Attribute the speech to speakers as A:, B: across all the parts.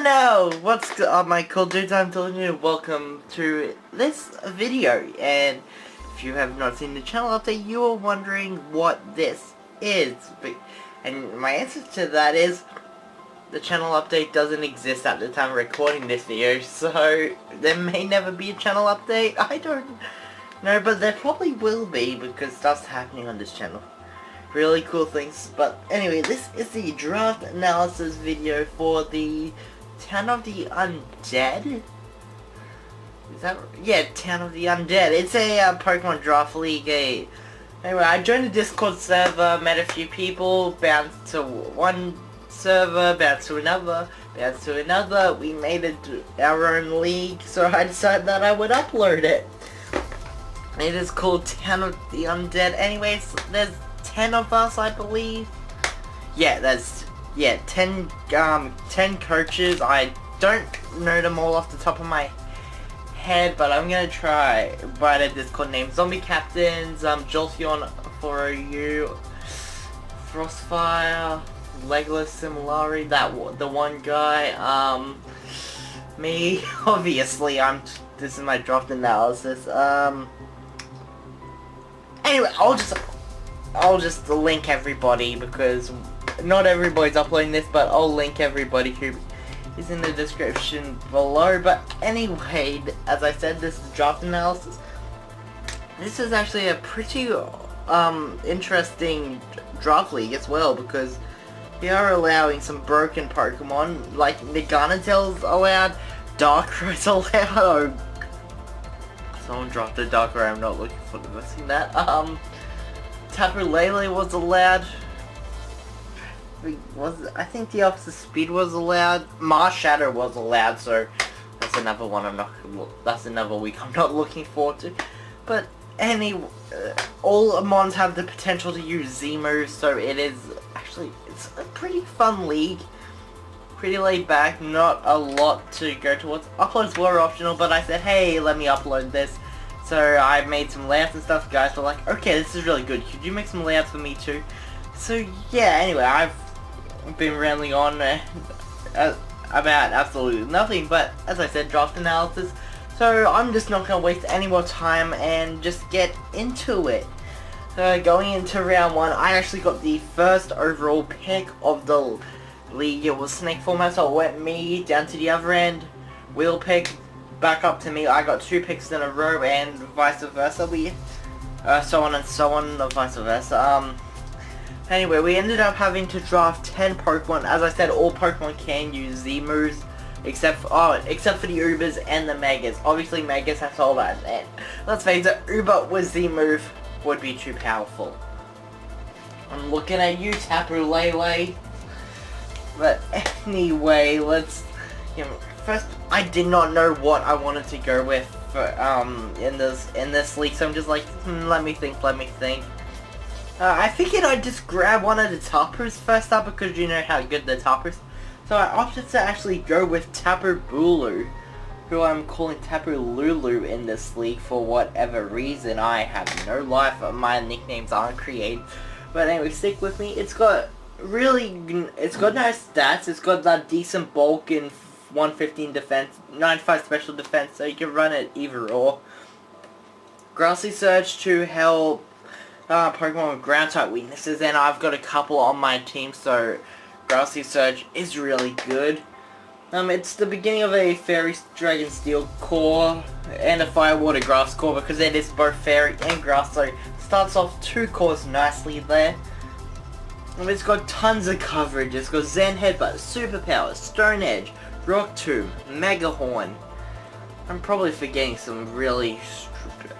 A: OhHellNo! What's up, my cool dudes I'm DualingDude? Welcome to this video, and if you have not seen the channel update, you are wondering what this is. And my answer to that is, the channel update doesn't exist at the time of recording this video, so there may never be a channel update. I don't know, but there probably will be, because stuff's happening on this channel. Really cool things. But anyway, this is the draft analysis video for the Town of the Undead. Is that, yeah, Town of the Undead. It's a Pokemon draft league. Anyway, I joined the Discord server, met a few people, bounced to one server, bounced to another, bounced to another. We made it our own league, so I decided that I would upload it. It is called Town of the Undead. Anyways, there's 10 of us, I believe. Yeah, there's 10 coaches. I don't know them all off the top of my head, but I'm gonna try. But a Discord name: ZombieCaptains, Jolteon for you, Frostfire, Legolas Similari, the one guy. Me, obviously. This is my draft analysis. Anyway, I'll just link everybody, because not everybody's uploading this, but I'll link everybody who is in the description below. But anyway, as I said, this is draft analysis. This is actually a pretty interesting draft league as well, because we are allowing some broken Pokemon, like Niganatel's allowed, Darkray's allowed. Oh, someone dropped a Darkrai, I'm not looking for the missing that. Tapu Lele was allowed. I think the Officer Speed was allowed. Marshadow was allowed, so that's another one that's another week I'm not looking forward to. But all Mons have the potential to use Z moves, so it's a pretty fun league. Pretty laid back, not a lot to go towards. Uploads were optional, but I said, hey, let me upload this. So I made some layouts and stuff. Guys were like, okay, this is really good. Could you make some layouts for me too? So yeah, anyway, I've been rambling on about absolutely nothing. But as I said, draft analysis. So I'm just not going to waste any more time and just get into it. Going into round 1, I actually got the first overall pick of the league. It was snake format, so it went me down to the other end. Wheel pick back up to me. I got 2 picks in a row, and vice versa. So on and so on, vice versa. Anyway, we ended up having to draft 10 Pokemon. As I said, all Pokemon can use Z moves, except for the Ubers and the Megas. Obviously, Megas have all that. And let's face it, Uber with Z move would be too powerful. I'm looking at you, Tapu Lele. But anyway, let's. First, I did not know what I wanted to go with for, in this league, so I'm just like, let me think. I figured I'd just grab one of the Tapus first up, because you know how good the Tapus. So I opted to actually go with Tapu Bulu, who I'm calling Tapu Lulu in this league for whatever reason. I have no life. My nicknames aren't created. But anyway, stick with me. It's got nice stats. It's got that decent bulk and 115 defense, 95 special defense, so you can run it either or. Grassy Surge to help Pokemon with ground type weaknesses, and I've got a couple on my team, so Grassy Surge is really good. It's the beginning of a Fairy Dragon Steel core and a Fire Water Grass core, because it is both Fairy and Grass, so it starts off 2 cores nicely there. It's got tons of coverage. It's got Zen Headbutt, Superpower, Stone Edge, Rock Tomb, Mega Horn. I'm probably forgetting some really stupid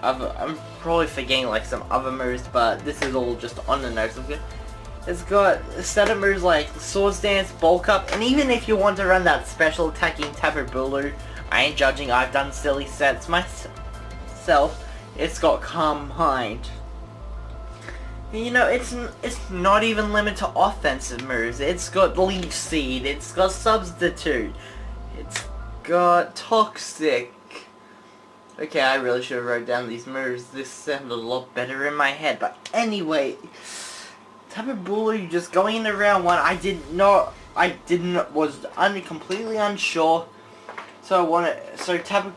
A: I'm probably forgetting like some other moves, but this is all just on the nose of it. It's got a set of moves like Swords Dance, Bulk Up, and even if you want to run that special attacking Tapu Bulu, I ain't judging, I've done silly sets myself. It's got Calm Mind. You know, it's not even limited to offensive moves. It's got Leech Seed, it's got Substitute, it's got Toxic. Okay, I really should have wrote down these moves. This sounded a lot better in my head. But anyway, Tapu Bulu, just going into round 1, I did not I was completely unsure. So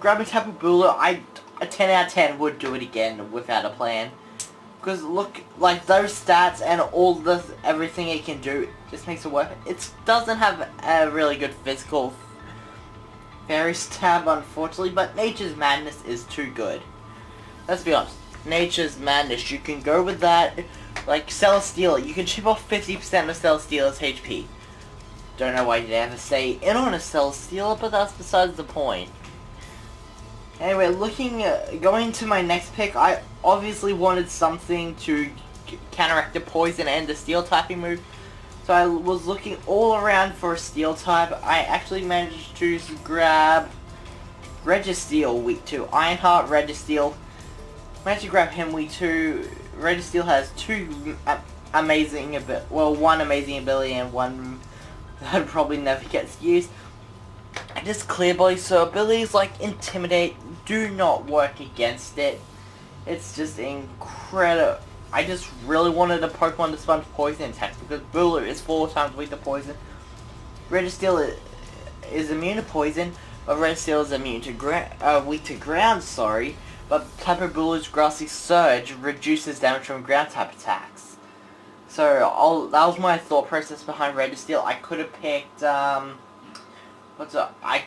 A: grabbing Tapu Bulu, a 10 out of 10 would do it again without a plan. Because look, like those stats and everything it can do just makes it worth it. It doesn't have a really good physical Fairies tab, unfortunately, but Nature's Madness is too good. Let's be honest. Nature's Madness, you can go with that. Like Celesteela, you can chip off 50% of Celesteela's HP. Don't know why you'd ever stay in on a Celesteela, but that's besides the point. Anyway, going to my next pick, I obviously wanted something to counteract the poison and the steel typing move. So I was looking all around for a steel type. I actually managed to grab Registeel week 2. Ironheart, Registeel. Managed to grab him week 2. Registeel has one amazing ability and one that probably never gets used. And just Clear Body, so abilities like Intimidate do not work against it. It's just incredible. I just really wanted a Pokemon to sponge poison attacks because Bulu is 4 times weak to poison. Registeel is immune to poison, but Registeel is immune to weak to ground, sorry. But Tapu Bulu's Grassy Surge reduces damage from ground type attacks. So that was my thought process behind Registeel. I could have picked I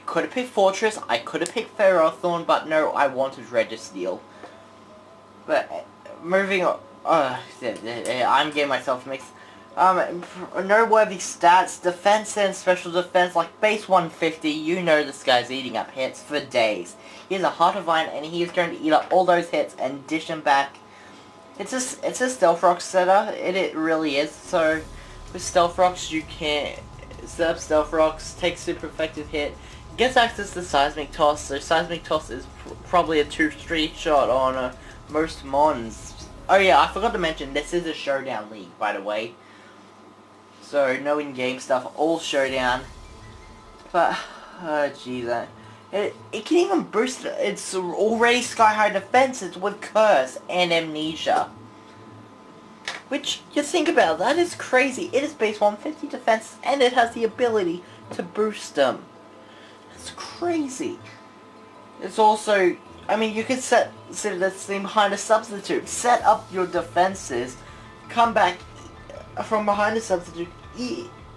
A: could have picked Fortress, I could have picked Ferrothorn, but no, I wanted Registeel. But moving on. I'm getting myself mixed. Noteworthy stats, defense and special defense, like base 150, you know this guy's eating up hits for days. He has a Heart of Iron and he is going to eat up all those hits and dish them back. It's a Stealth Rock setter, it really is. So with Stealth Rocks you can set up Stealth Rocks, take super effective hit, gets access to Seismic Toss, so Seismic Toss is probably a 2-3 shot on most Mons. Oh yeah, I forgot to mention, this is a Showdown League, by the way. So, no in-game stuff, all Showdown. But, jeez, it can even boost, it's already sky-high defense, it's with Curse and Amnesia. Which, you think about, that is crazy. It is base 150 defense, and it has the ability to boost them. It's crazy. It's also... I mean, you could set this thing behind a substitute. Set up your defenses, come back from behind a substitute,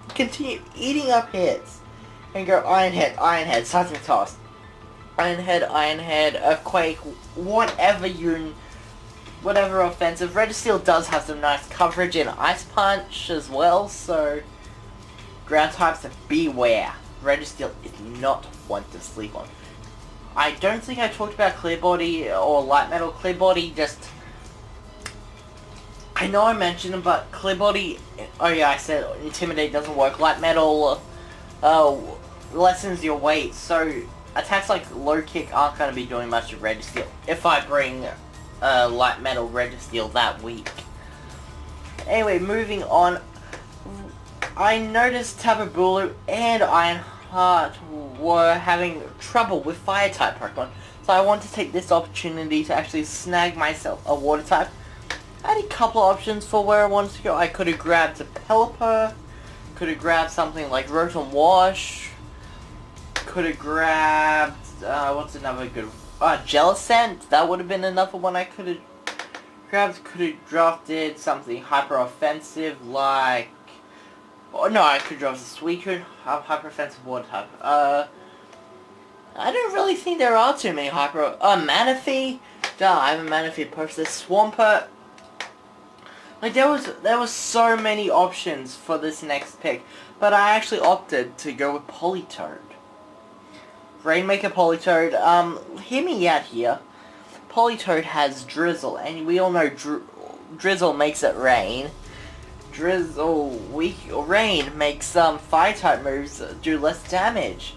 A: continue eating up hits, and go Iron Head, Seismic Toss, Iron Head, Earthquake, whatever offensive. Registeel does have some nice coverage in Ice Punch as well, so ground types, beware. Registeel is not one to sleep on. I don't think I talked about Clear Body or Light Metal. Clear Body just... I know I mentioned them, but Clear Body... Oh yeah, I said Intimidate doesn't work. Light Metal lessens your weight, so attacks like Low Kick aren't going to be doing much to Registeel if I bring Light Metal Registeel that week. Anyway, moving on. I noticed Tapu Bulu and Ironheart were having trouble with Fire-type Pokemon, so I want to take this opportunity to actually snag myself a Water-type. I had a couple options for where I wanted to go. I could have grabbed a Pelipper, could have grabbed something like Rotom Wash, could have grabbed, what's another good, Jellicent, that would have been another one I could have grabbed. Could have drafted something hyper-offensive like... Oh, no, I could draft a Suicune, hyper-offensive Water type. I don't really think there are too many Manaphy. Duh, I have a Manaphy posted. Swampert. Like, there was so many options for this next pick, but I actually opted to go with Politoed. Rainmaker Politoed. Hear me out here. Politoed has Drizzle, and we all know Drizzle makes it rain. Rain makes Fire-type moves do less damage.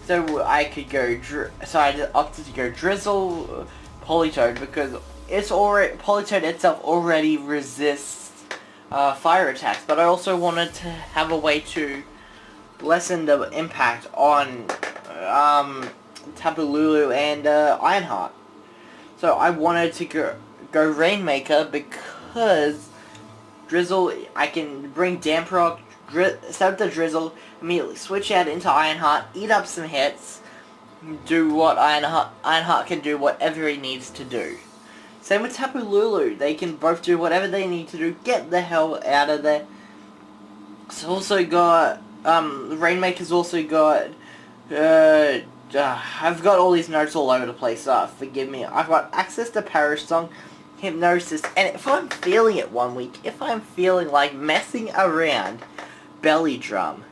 A: So I could go, so I opted to go Drizzle, Politoed, because Politoed itself already resists fire attacks, but I also wanted to have a way to lessen the impact on Tapu Lulu and Ironheart. So I wanted to go Rainmaker because Drizzle, I can bring Damp Rock, set up the drizzle, immediately switch out into Ironheart, eat up some hits, do what Ironheart can do whatever he needs to do. Same with Tapu Lulu, they can both do whatever they need to do, get the hell out of there. It's also got, Rainmaker's also got, I've got all these notes all over the place, forgive me. I've got access to Parish Song, Hypnosis, and if I'm feeling it one week, if I'm feeling like messing around, Belly Drum.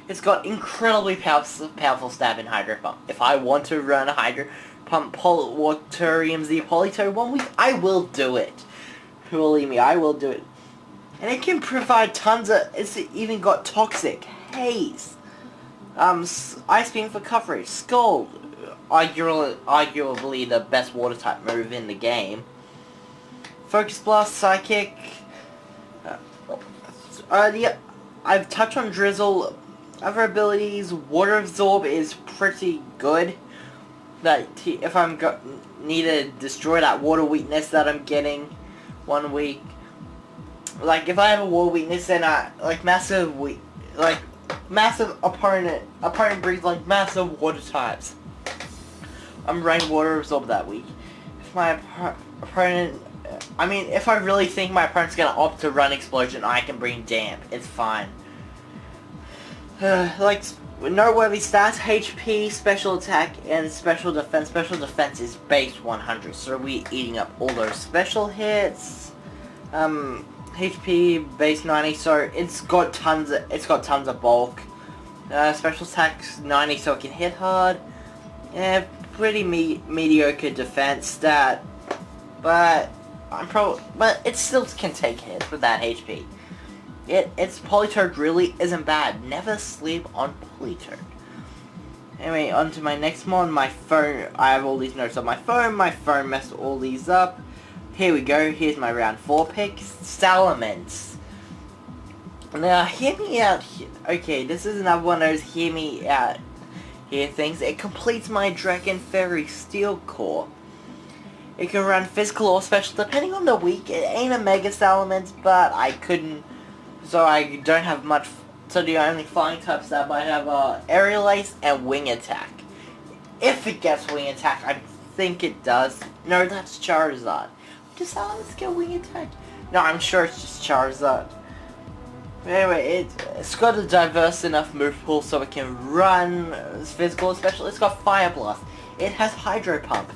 A: It's got incredibly powerful stab in Hydro Pump. If I want to run a Hydro Pump Waterium Z Polito one week, I will do it. Believe me, I will do it. And it can provide tons of, it's even got Toxic, Haze, Ice Beam for coverage, Scald, arguably the best water type move in the game. Focus Blast, Psychic, yeah, I've touched on Drizzle. Other abilities, Water Absorb is pretty good. That if I'm need to destroy that water weakness that I'm getting one week. Like if I have a water weakness and massive opponent brings like massive water types, I'm running Water Absorb that week. If my opponent, if I really think my opponent's gonna opt to run Explosion, I can bring Damp. It's fine. Noteworthy stats, HP, special attack, and special defense. Special defense is base 100, so we're eating up all those special hits. HP base 90, so it's got tons of bulk. Special attack's 90, so it can hit hard. Yeah, pretty mediocre defense stat, but it still can take hits with that HP. Its Politoed really isn't bad. Never sleep on Politoed. Anyway, on to my next mon. My phone. I have all these notes on my phone. My phone messed all these up. Here we go. Here's my round 4 picks. Salamence. Now, hear me out here. Okay, this is another one of those hear me out here things. It completes my Dragon Fairy Steel Core. It can run physical or special depending on the week. It ain't a Mega Salamence, but I couldn't. So I don't have much, so the only flying types that I have are Aerial Ace and Wing Attack. If it gets Wing Attack, I think it does. No, that's Charizard. Does Salamence get Wing Attack? No, I'm sure it's just Charizard. Anyway, it's got a diverse enough move pool so it can run physical or special. It's got Fire Blast. It has Hydro Pump.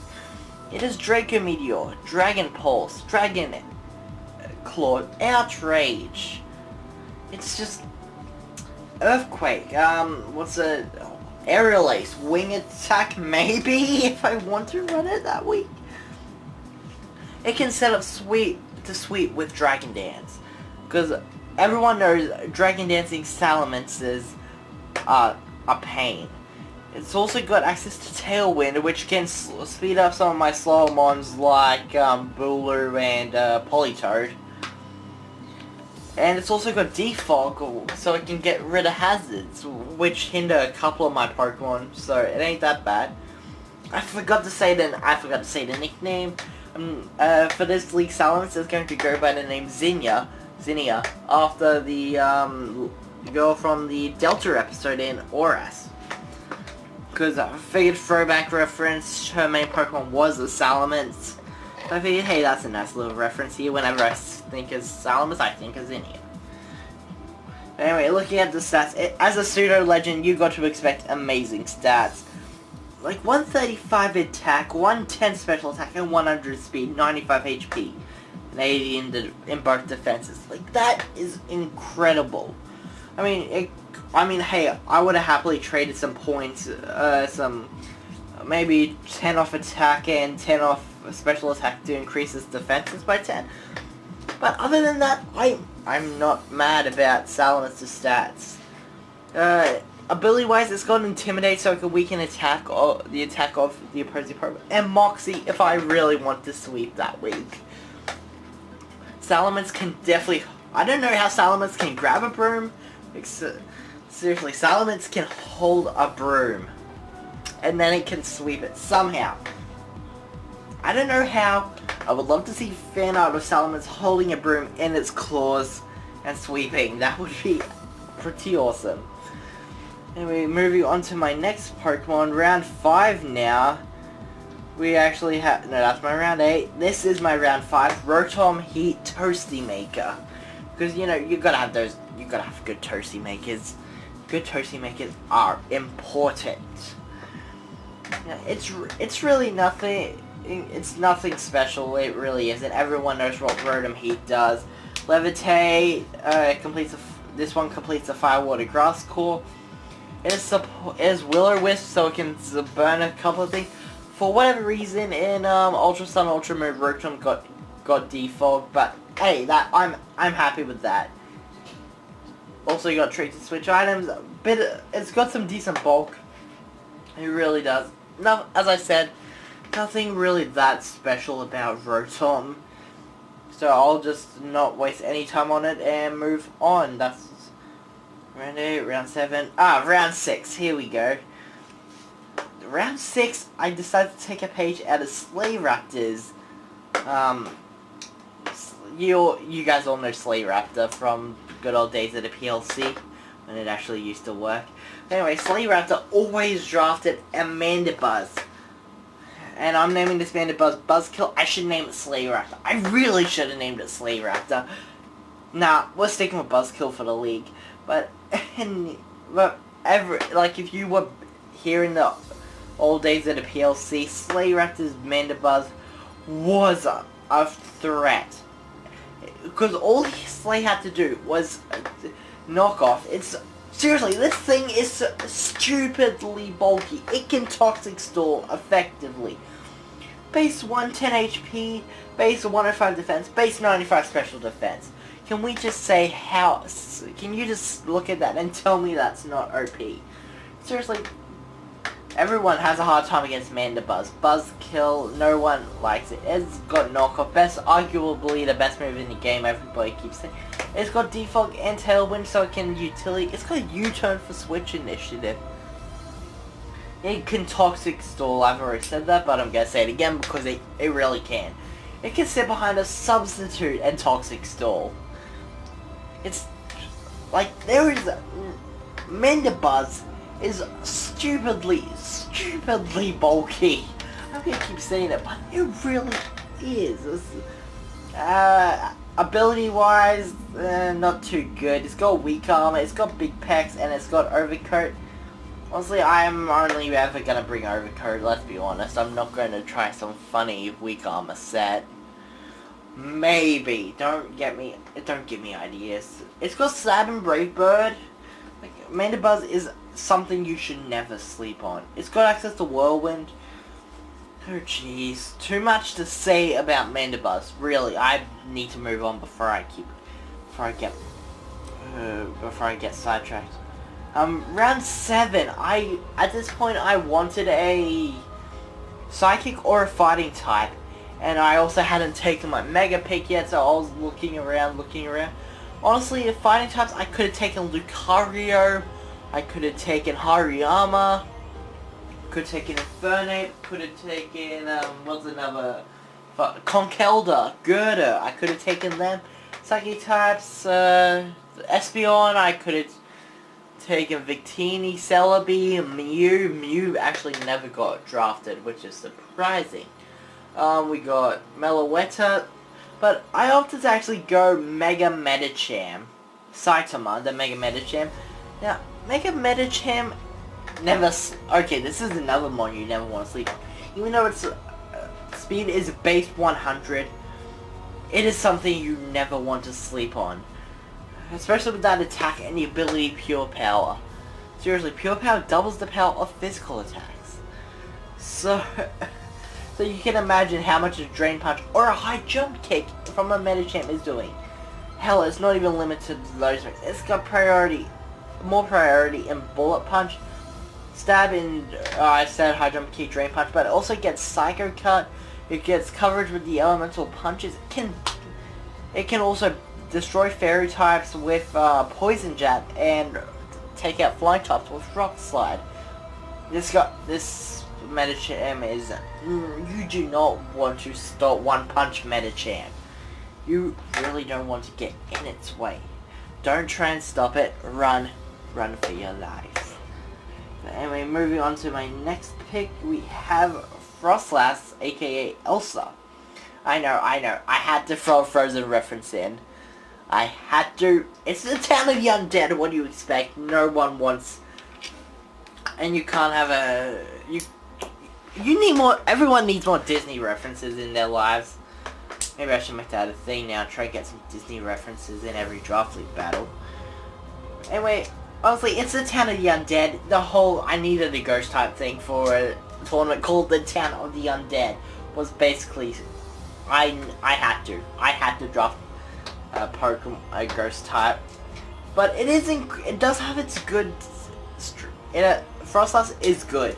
A: It has Draco Meteor, Dragon Pulse, Dragon Claw, Outrage. It's just Earthquake. Aerial Ace, Wing Attack, maybe if I want to run it that week. It can set up sweep with Dragon Dance, because everyone knows Dragon Dancing Salamences are a pain. It's also got access to Tailwind, which can speed up some of my slower mons like Bulu and Politoed. And it's also got Defog, so it can get rid of hazards, which hinder a couple of my Pokemon, so it ain't that bad. I forgot to say the nickname. For this league, Salamence is going to go by the name Zinnia, after the girl from the Delta episode in Oras. Because I figured throwback reference, her main Pokemon was a Salamence. So I figured, hey, that's a nice little reference here. Whenever I think of Salamence, I think of Zinnia. Anyway, looking at the stats, as a pseudo-legend, you got to expect amazing stats. Like 135 attack, 110 special attack, and 100 speed, 95 HP, and 80 in both defenses. Like, that is incredible. Hey, I would have happily traded some points, maybe 10 off attack and 10 off special attack to increase its defenses by 10. But other than that, I'm not mad about Salamence's stats. Ability-wise, it's got Intimidate, so it can weaken attack or the attack of the opposing Pokemon, and Moxie if I really want to sweep that week. Salamence can definitely. I don't know how Salamence can grab a broom. Seriously, Salamence can hold a broom, and then it can sweep it somehow. I don't know how. I would love to see fan art of Salamence holding a broom in its claws and sweeping. That would be pretty awesome. Anyway, moving on to my next Pokemon, round 5 now. We actually have, no, that's my round 8. This is my round 5, Rotom Heat Toasty Maker. Because, you know, you gotta have those, you gotta have good Toasty Makers. Good Toasty Makers are important. Yeah, it's really nothing, it's nothing special, it really isn't. Everyone knows what Rotom Heat does. Levitate, this one completes a Fire Water Grass Core. It is Will-O-Wisp, so it can burn a couple of things. For whatever reason, in Ultra Sun, Ultra Moon, Rotom got default, but hey, I'm happy with that. Also, you got Trick to Switch items, but it's got some decent bulk. It really does. No, as I said, nothing really that special about Rotom. So I'll just not waste any time on it and move on. That's round 8, round 7. Round 6. Here we go. Round 6, I decided to take a page out of Sleigh Raptors. You guys all know Sleigh Raptor from good old days at the PLC, when it actually used to work. Anyway, Sleigh Raptor always drafted a Mandibuzz. And I'm naming this Mandibuzz Buzzkill. I should name it Sleigh Raptor. I really should have named it Sleigh Raptor. Nah, we're sticking with Buzzkill for the league. But if you were here in the old days of the PLC, Sleigh Raptor's Mandibuzz was a threat. Because all Sleigh had to do was knock off. Seriously, this thing is stupidly bulky. It can Toxic Stall effectively. Base 110 HP, base 105 defense, base 95 special defense. Can we just say how... Can you just look at that and tell me that's not OP? Seriously, everyone has a hard time against Mandibuzz. Buzzkill, no one likes it. It's got knockoff, arguably the best move in the game, everybody keeps saying. It's got Defog and Tailwind, so it can utility. It's got a U-turn for Switch Initiative. It can Toxic Stall, I've already said that, but I'm gonna say it again because it really can. It can sit behind a Substitute and Toxic Stall. It's like, there is Mandibuzz is stupidly bulky. I'm gonna keep saying it, but it really is. Ability wise, not too good. It's got weak armor, it's got big pecs, and it's got overcoat. Honestly, I'm only ever gonna bring overcoat, let's be honest. I'm not gonna try some funny weak armor set. Maybe. Don't give me ideas. It's got Slab and Brave Bird. Like, Mandibuzz is something you should never sleep on. It's got access to Whirlwind. Oh jeez, too much to say about Mandibuzz. Really, I need to move on before I get sidetracked. Round 7. At this point I wanted a Psychic or a Fighting type, and I also hadn't taken my Mega Pick yet, so I was looking around. Honestly, if Fighting types, I could have taken Lucario, I could have taken Hariyama, could have taken Infernape, could have taken, what's another, Conkeldurr, Gerda, I could have taken them. Psychic types, Espeon, I could have taken Victini, Celebi, Mew actually never got drafted, which is surprising. We got Meloetta, but I opted to actually go Mega Medicham, Saitama, the Mega Medicham. Now, Mega Medicham never... Okay, this is another one you never want to sleep on. Even though its speed is base 100, it is something you never want to sleep on. Especially with that attack and the ability Pure Power. Seriously, Pure Power doubles the power of physical attacks. So you can imagine how much a Drain Punch or a High Jump Kick from a Medicham is doing. Hell, it's not even limited to those moves. It's got more priority in Bullet Punch, Stab in, I said High Jump Kick, Drain Punch, but it also gets Psycho Cut. It gets coverage with the Elemental Punches. It can also destroy Fairy types with Poison Jab and take out Flying types with Rock Slide. This Medicham is... You do not want to stop One Punch Medicham. You really don't want to get in its way. Don't try and stop it. Run. Run for your life. But anyway, moving on to my next pick, we have Frostlass, aka Elsa. I know. I had to throw a Frozen reference in. I had to. It's the Town of the Undead. What do you expect? No one wants. And you can't have a. You need more. Everyone needs more Disney references in their lives. Maybe I should make that a thing now. Try to get some Disney references in every draft league battle. Anyway, honestly, it's the Town of the Undead. The whole I needed a ghost type thing for a tournament called the Town of the Undead was basically. I had to draft a Pokemon, a ghost type, but it does have its good. Frostlass is good.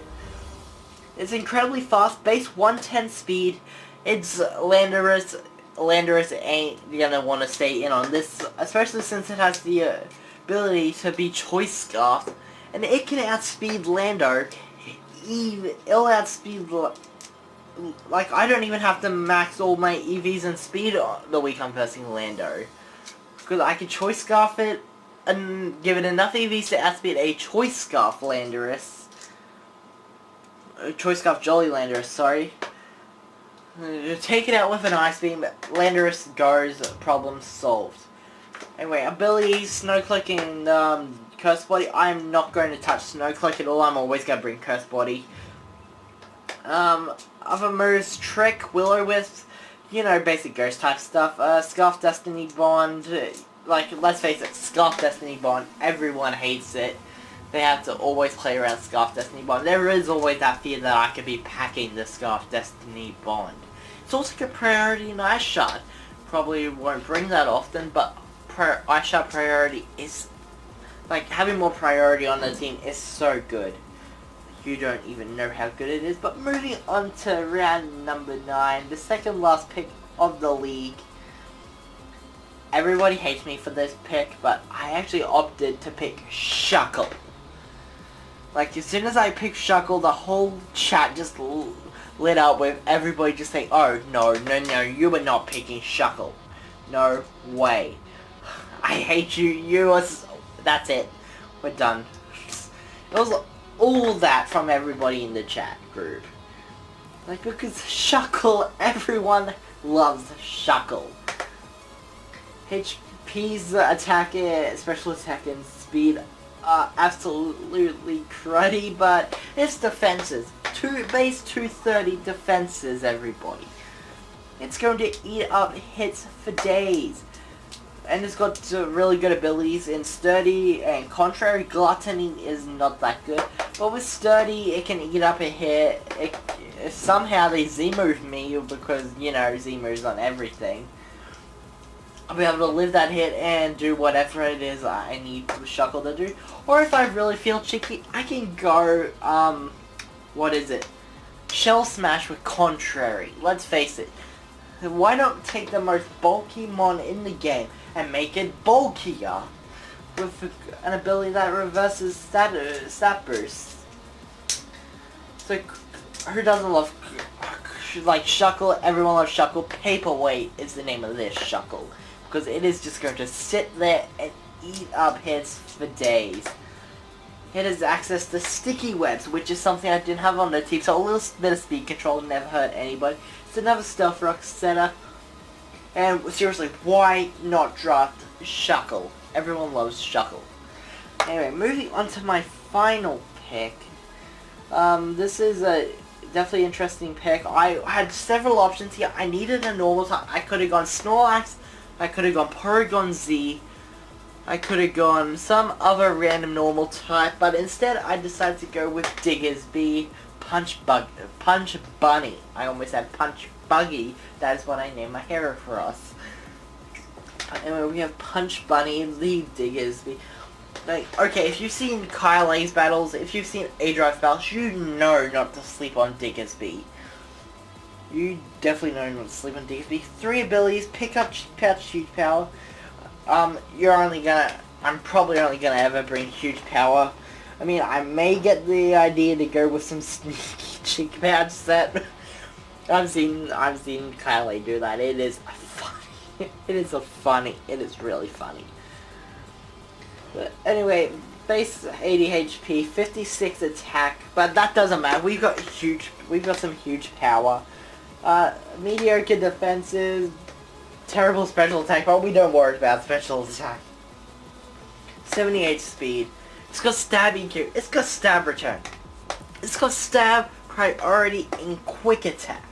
A: It's incredibly fast, base 110 speed. It's Landorus. Landorus ain't gonna want to stay in on this, especially since it has the ability to be Choice Scarf, and it can outspeed Lando. It'll outspeed. Like, I don't even have to max all my EVs and speed the week I'm versing Lando. Because I can Choice Scarf it and give it enough EVs to outspeed a Choice Scarf Landorus. Choice Scarf Jolly Landorus, sorry. Take it out with an Ice Beam, Landorus goes, problem solved. Anyway, abilities, Snow Click and Curse Body. I'm not going to touch Snow Click at all, I'm always going to bring Curse Body. Other moves, Trick, Will-O-Wisp, you know, basic ghost type stuff. Scarf Destiny Bond, like, let's face it, Scarf Destiny Bond, everyone hates it. They have to always play around Scarf Destiny Bond. There is always that fear that I could be packing the Scarf Destiny Bond. It's also got priority in Ice Shard. Probably won't bring that often, but Ice Shard priority is, like, having more priority on the team is so good. You don't even know how good it is. But moving on to round number 9, the second last pick of the league. Everybody hates me for this pick, but I actually opted to pick Shuckle. Like, as soon as I picked Shuckle, the whole chat just lit up with everybody just saying, oh, no, you were not picking Shuckle. No way. I hate you. That's it. We're done. It was all that from everybody in the chat group. Like, because Shuckle, everyone loves Shuckle. HP's attack, special attack and speed are absolutely cruddy, but its defenses, base 230 defenses, everybody. It's going to eat up hits for days. And it's got really good abilities in Sturdy and Contrary. Gluttony is not that good. But with Sturdy, it can eat up a hit. Somehow they Z-move me because, you know, Z-moves on everything. I'll be able to live that hit and do whatever it is I need Shuckle to do. Or if I really feel cheeky, I can go, what is it? Shell Smash with Contrary. Let's face it. Why not take the most bulky mon in the game and make it bulkier with an ability that reverses stat boost? So, who doesn't love, like, Shuckle? Everyone loves Shuckle. Paperweight is the name of this Shuckle. Because it is just going to sit there and eat up hits for days. It has access to sticky webs, which is something I didn't have on the team, so a little bit of speed control never hurt anybody. It's another Stealth Rock setter. And seriously, why not draft Shuckle? Everyone loves Shuckle. Anyway, moving on to my final pick. This is a definitely interesting pick. I had several options here. I needed a normal type. I could have gone Snorlax. I could have gone Porygon Z. I could have gone some other random normal type, but instead I decided to go with Diggersby, Punch Bunny. I almost said Punch Buggy. That is what I named my Heracross. Anyway, we have Punch Bunny, the Diggersby. Like, okay, if you've seen Kyle A's battles, if you've seen A-Drive battles, you know not to sleep on Diggersby. You definitely know not to sleep on Diggersby. 3 abilities, pick up huge power. I'm probably only gonna ever bring huge power. I mean, I may get the idea to go with some sneaky cheek pouch set. I've seen Kyle do that. It is funny. It is really funny. But anyway, base 80 HP, 56 attack, but that doesn't matter. We've got some huge power. Mediocre defenses, terrible special attack, but we don't worry about special attack. 78 speed. It's got stab EQ. It's got stab return. It's got stab priority in quick attack.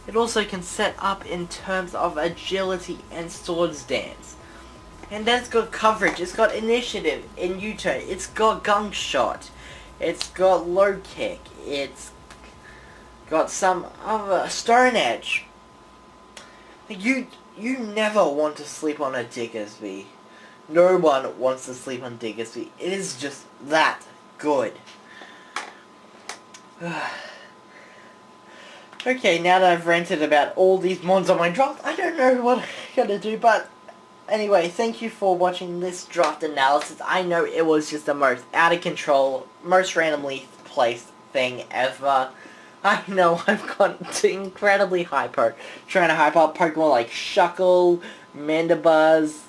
A: It also can set up in terms of agility and sword stance. And then it's got coverage. It's got initiative in U-turn. It's got gun shot. It's got low kick. It's got some other stone edge. You never want to sleep on a Diggersby. No one wants to sleep on Diggersby. It is just that good. Okay, now that I've ranted about all these mods on my draft, I don't know what I'm gonna do, but anyway, thank you for watching this draft analysis. I know it was just the most out of control, most randomly placed thing ever. I know I've gotten incredibly hyper, trying to hype up Pokemon like Shuckle, Mandibuzz.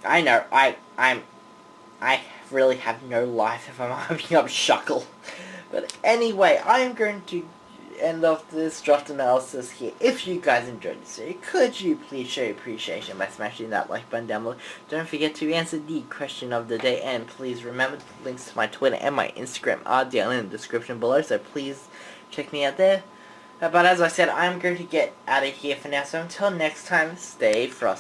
A: I know, I really have no life if I'm hyping up Shuckle. But anyway, I am going to end off this draft analysis here. If you guys enjoyed this video, could you please show your appreciation by smashing that like button down below. Don't forget to answer the question of the day, and please remember the links to my Twitter and my Instagram are down in the description below, so please check me out there. But as I said, I'm going to get out of here for now, so until next time, stay frosty.